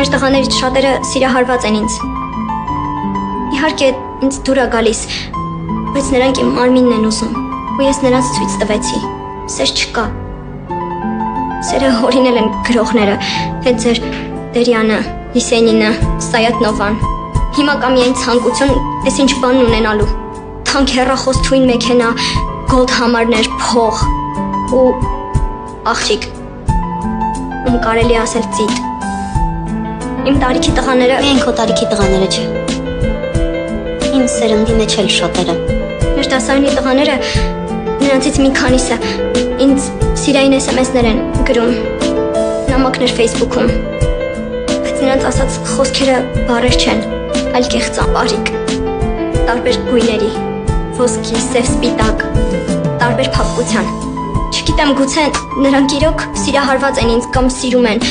Մեր տղաներից շատերը սիրահարված են ինձ։ Իհարկե, ինձ դուր է գալիս, բայց նրանք իմ մարմինն են ուզում, ու ես նրանց ցույց տվեցի։ Սեր չկա։ Սերը հորինել են գրողները, հետ ձեր Դերյանը, Յիսենինը, Սայատնովան։ Հիմա կա միայն ցանկություն, այս ինչ բանն ունենալու։ Թանկ հեռախոս, թույն մեքենա, գոլդ համարներ, փող ու աղջիկ, ում կարելի ասել ծիտ։ Իմ տարիքի տղաները… Միայն քո տարիքի տղաները չէ։ Իմ սերնդի մեջ էլ շատերը։ Մեր դասարանի տղաները, նրանցից մի քանիսը ինձ սիրային SMS-ներ են գրում, նամակներ Facebook-ում, բայց նրանց ասած խոսքերը բառեր չեն, այլ կեղծապարիկ, տարբեր գույների, ոսկի, սև սպիտակ, տարբեր փափկության։ Չգիտեմ, գուցե նրանք իրոք սիրահարված են ինձ կամ սիրում են,